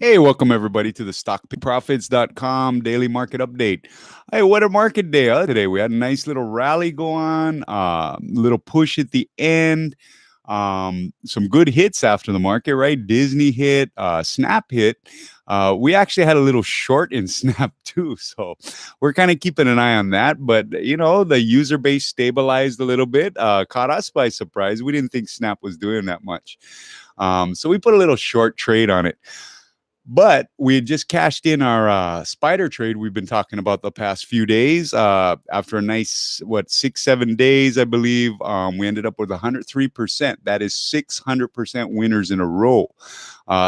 Hey, welcome everybody to the stockprofits.com daily market update. Hey, what a market day today. We had a nice little rally go on, little push at the end, some good hits after the market, right? Disney hit, Snap hit. We actually had a little short in Snap too, so we're kind of keeping an eye on that. But the user base stabilized a little bit, caught us by surprise. We didn't think Snap was doing that much, so we put a little short trade on it. But we had just cashed in our spider trade we've been talking about the past few days. After a nice, 6, 7 days, I believe, we ended up with 103%. That is 600% winners in a row.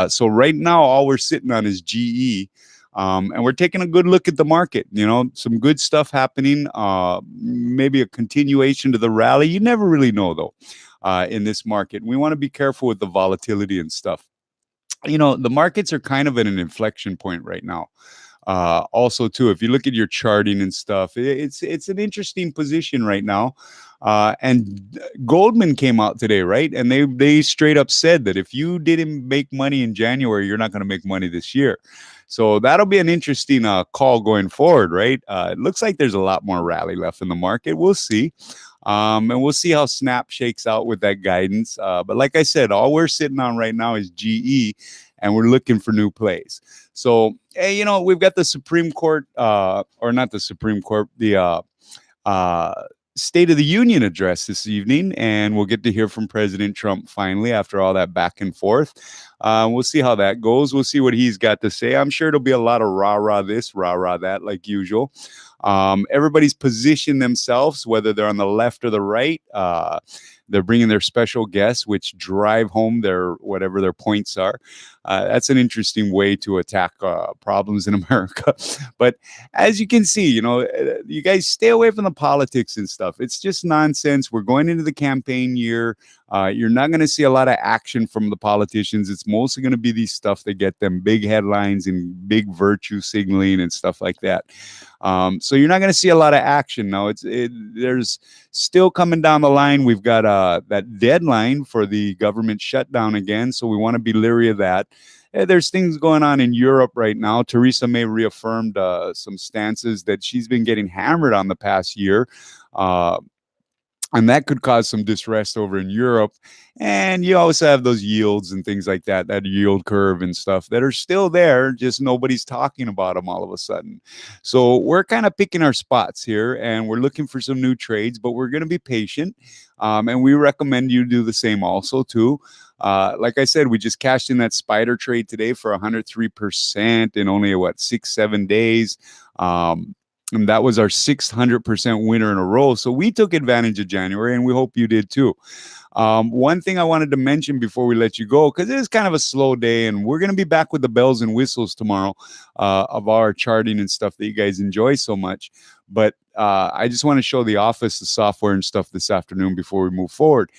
So right now, all we're sitting on is GE. And we're taking a good look at the market. Some good stuff happening. Maybe a continuation to the rally. You never really know, though, in this market. We want to be careful with the volatility and stuff. The markets are kind of at an inflection point right now. Also, too, if you look at your charting and stuff, it's an interesting position right now. And Goldman came out today, right? And they straight up said that if you didn't make money in January, you're not going to make money this year. So that'll be an interesting call going forward, right? It looks like there's a lot more rally left in the market. We'll see. And we'll see how Snap shakes out with that guidance. But like I said, all we're sitting on right now is GE, and we're looking for new plays. So, hey, we've got the Supreme Court, or not the Supreme Court, the State of the Union address this evening, and we'll get to hear from President Trump finally after all that back and forth. We'll see how that goes. We'll see what he's got to say. I'm sure it'll be a lot of rah-rah this, rah-rah that, like usual. Everybody's positioned themselves, whether they're on the left or the right. They're bringing their special guests, which drive home whatever their points are. That's an interesting way to attack problems in America. But as you can see, you guys stay away from the politics and stuff. It's just nonsense. We're going into the campaign year. You're not going to see a lot of action from the politicians. It's mostly going to be these stuff that get them big headlines and big virtue signaling and stuff like that. So you're not going to see a lot of action now. There's still coming down the line. We've got that deadline for the government shutdown again, so we want to be leery of that. There's things going on in Europe right now. Theresa May reaffirmed some stances that she's been getting hammered on the past year. And that could cause some distress over in Europe. And you also have those yields and things like that yield curve and stuff that are still there, just nobody's talking about them all of a sudden. So we're kind of picking our spots here, and we're looking for some new trades, but we're going to be patient. And we recommend you do the same also, too. Like I said, we just cashed in that spider trade today for 103% in only, 6, 7 days. And that was our 600% winner in a row. So we took advantage of January, and we hope you did too. One thing I wanted to mention before we let you go, because it is kind of a slow day, and we're going to be back with the bells and whistles tomorrow of our charting and stuff that you guys enjoy so much. But I just want to show the office, the software and stuff this afternoon before we move forward.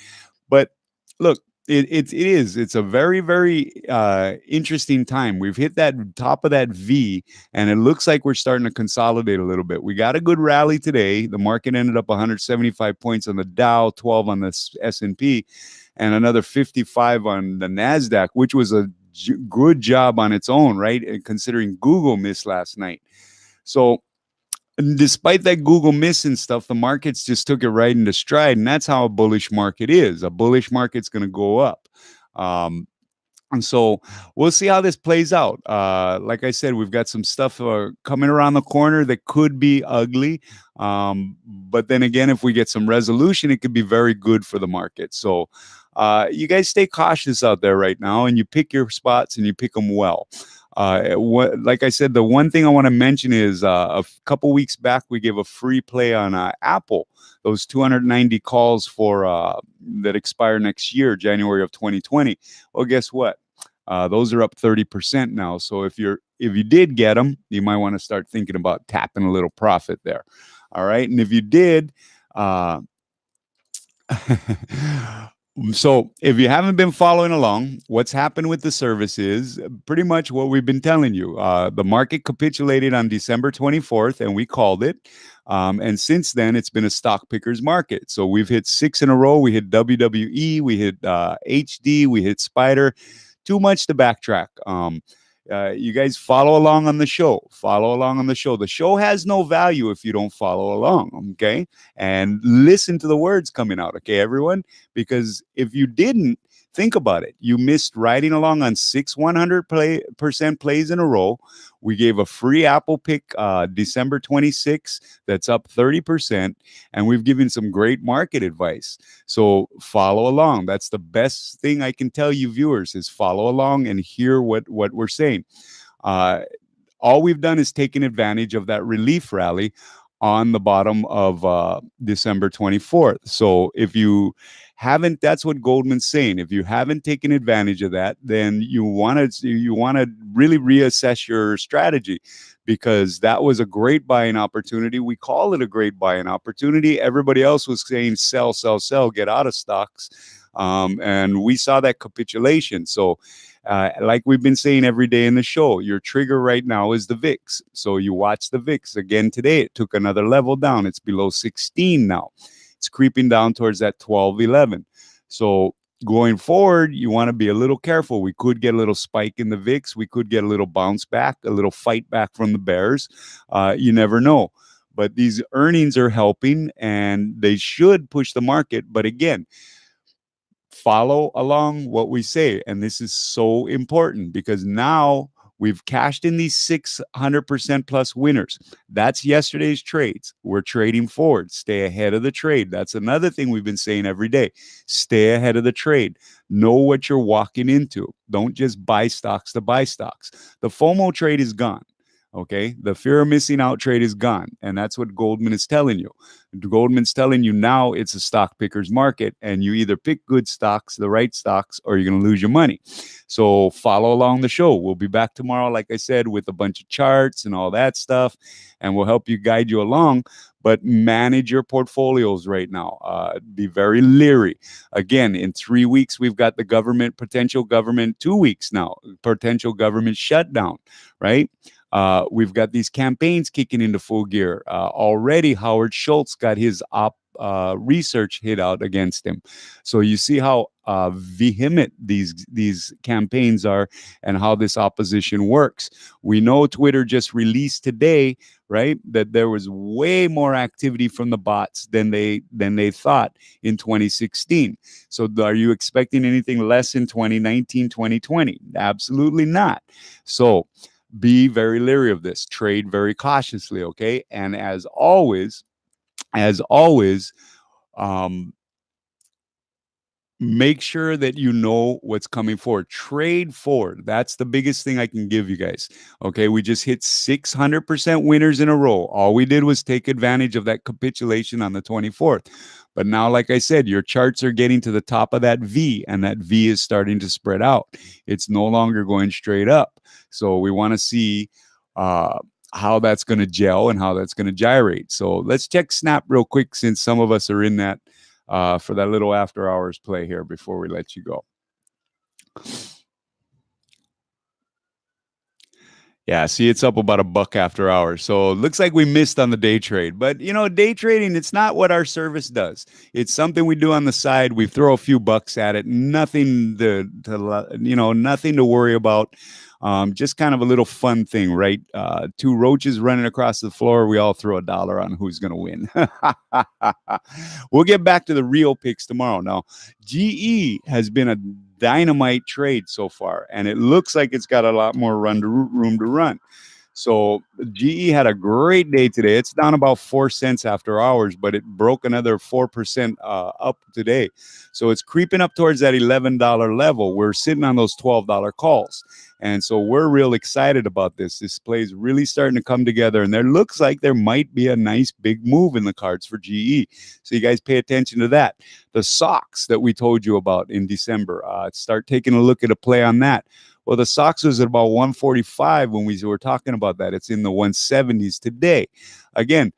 But look, it's a very, very interesting time. We've hit that top of that V, and it looks like we're starting to consolidate a little bit. We got a good rally today. The market ended up 175 points on the Dow, 12 on the S&P, and another 55 on the NASDAQ, which was a good job on its own, right? Considering Google missed last night. So despite that Google miss and stuff, the markets just took it right into stride. And that's how a bullish market is. A bullish market's going to go up. And so we'll see how this plays out. Like I said, we've got some stuff coming around the corner that could be ugly. But then again, if we get some resolution, it could be very good for the market. So you guys stay cautious out there right now, and you pick your spots and you pick them well. Like I said, the one thing I want to mention is a couple weeks back, we gave a free play on Apple, those 290 calls for that expire next year, January of 2020. Well, guess what? Those are up 30% now. So if you did get them, you might want to start thinking about tapping a little profit there. All right. And if you did, so if you haven't been following along, what's happened with the service is pretty much what we've been telling you. The market capitulated on December 24th, and we called it. And since then, it's been a stock pickers market. So we've hit 6 in a row. We hit WWE, we hit HD, we hit Spider. Too much to backtrack. You guys follow along on the show. Follow along on the show. The show has no value if you don't follow along. Okay. And listen to the words coming out. Okay, everyone? Because if you didn't, think about it. You missed riding along on 6 100% plays in a row. We gave a free Apple pick December 26th that's up 30%. And we've given some great market advice. So follow along. That's the best thing I can tell you, viewers, is follow along and hear what we're saying. All we've done is taken advantage of that relief rally on the bottom of December 24th. So if you haven't, that's what Goldman's saying. If you haven't taken advantage of that, then you want to really reassess your strategy, because that was a great buying opportunity. We call it a great buying opportunity. Everybody else was saying sell, sell, sell, get out of stocks. And we saw that capitulation. So like we've been saying every day in the show, your trigger right now is the VIX. So you watch the VIX again today. It took another level down. It's below 16 now. It's creeping down towards that 12, 11. So going forward, you want to be a little careful. We could get a little spike in the VIX. We could get a little bounce back, a little fight back from the bears. You never know. But these earnings are helping, and they should push the market. But again, follow along what we say. And this is so important, because now we've cashed in these 600% plus winners. That's yesterday's trades. We're trading forward. Stay ahead of the trade. That's another thing we've been saying every day. Stay ahead of the trade. Know what you're walking into. Don't just buy stocks to buy stocks. The FOMO trade is gone. Okay, the fear of missing out trade is gone. And that's what Goldman is telling you. Goldman's telling you now it's a stock picker's market, and you either pick good stocks, the right stocks, or you're going to lose your money. So follow along the show. We'll be back tomorrow, like I said, with a bunch of charts and all that stuff, and we'll help you guide you along. But manage your portfolios right now. Be very leery. Again, in 3 weeks, we've got the potential government, 2 weeks now, potential government shutdown, right? We've got these campaigns kicking into full gear. Already, Howard Schultz got his research hit out against him. So you see how vehement these campaigns are, and how this opposition works. We know Twitter just released today, right, that there was way more activity from the bots than they thought in 2016. So are you expecting anything less in 2019, 2020? Absolutely not. So be very leery of this. Trade very cautiously, okay? And as always, make sure that you know what's coming forward. Trade forward. That's the biggest thing I can give you guys. Okay, we just hit 600% winners in a row. All we did was take advantage of that capitulation on the 24th. But now, like I said, your charts are getting to the top of that V, and that V is starting to spread out. It's no longer going straight up. So we want to see how that's going to gel and how that's going to gyrate. So let's check Snap real quick, since some of us are in that for that little after hours play here before we let you go. Yeah, see, it's up about $1 after hours. So it looks like we missed on the day trade. But, day trading, it's not what our service does. It's something we do on the side. We throw a few bucks at it. Nothing nothing to worry about. Just kind of a little fun thing, right? Two roaches running across the floor. We all throw $1 on who's going to win. We'll get back to the real picks tomorrow. Now, GE has been a dynamite trade so far, and it looks like it's got a lot more room to run. So GE had a great day today. It's down about 4 cents after hours, but it broke another 4% up today. So it's creeping up towards that $11 level. We're sitting on those $12 calls. And so we're real excited about this. This play's really starting to come together, and there looks like there might be a nice big move in the cards for GE. So you guys pay attention to that. The SOX that we told you about in December, start taking a look at a play on that. Well, the SOX was at about 145 when we were talking about that. It's in the 170s today. Again,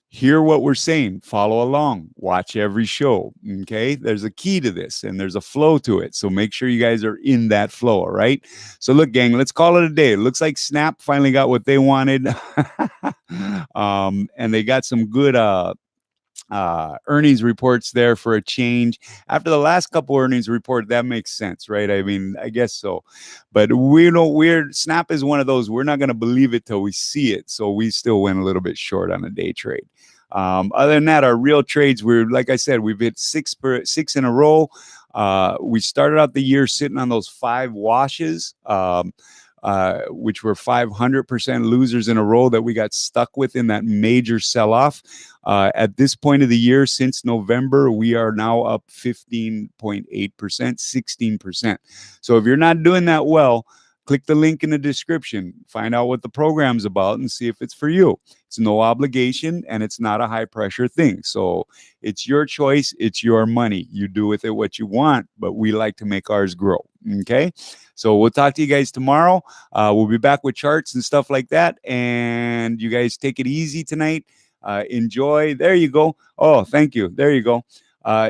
hear what we're saying. Follow along. Watch every show. Okay? There's a key to this, and there's a flow to it. So make sure you guys are in that flow, all right? So look, gang, let's call it a day. It looks like Snap finally got what they wanted. And they got some good earnings reports there for a change. After the last couple earnings report, that makes sense, right? I mean, I guess so. But we don't, we're Snap is one of those, we're not going to believe it till we see it. So we still went a little bit short on a day trade. Other than that, our real trades, we're, like I said, we've hit six in a row. We started out the year sitting on those 5 washes. Which were 500% losers in a row that we got stuck with in that major sell-off. At this point of the year, since November, we are now up 15.8%, 16%. So if you're not doing that well, click the link in the description, find out what the program's about, and see if it's for you. It's no obligation, and it's not a high-pressure thing. So it's your choice. It's your money. You do with it what you want, but we like to make ours grow. Okay? So we'll talk to you guys tomorrow. We'll be back with charts and stuff like that. And you guys take it easy tonight. Enjoy. There you go. Oh, thank you. There you go.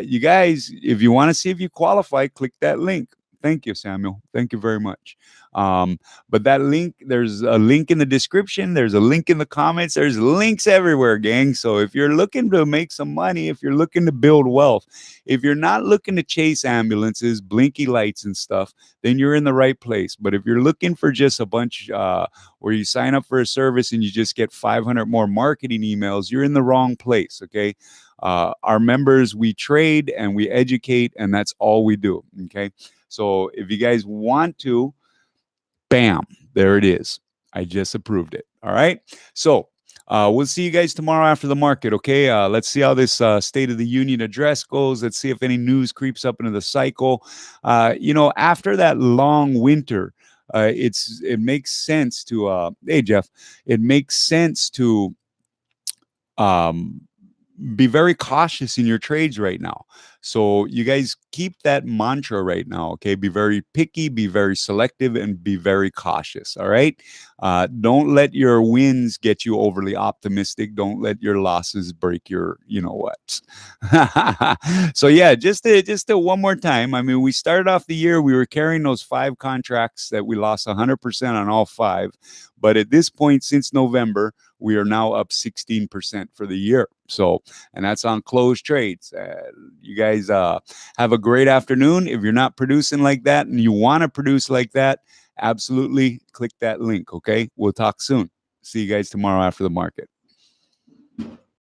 You guys, if you want to see if you qualify, click that link. Thank you, Samuel. Thank you very much. But that link, there's a link in the description. There's a link in the comments. There's links everywhere, gang. So if you're looking to make some money, if you're looking to build wealth, if you're not looking to chase ambulances, blinky lights and stuff, then you're in the right place. But if you're looking for just a bunch where you sign up for a service and you just get 500 more marketing emails, you're in the wrong place, okay? Our members, we trade and we educate, and that's all we do, okay? So if you guys want to, bam, there it is. I just approved it. All right. So we'll see you guys tomorrow after the market. Okay. Let's see how this State of the Union address goes. Let's see if any news creeps up into the cycle. After that long winter, it makes sense to, hey, Jeff, it makes sense to be very cautious in your trades right now. So you guys keep that mantra right now, okay? Be very picky, be very selective, and be very cautious, all right? Don't let your wins get you overly optimistic. Don't let your losses break your, you know what. So yeah, just one more time. I mean, we started off the year, we were carrying those 5 contracts that we lost 100% on all 5. But at this point, since November, we are now up 16% for the year. So, and that's on closed trades. You guys have a great afternoon. If you're not producing like that and you want to produce like that, absolutely click that link. Okay. We'll talk soon. See you guys tomorrow after the market.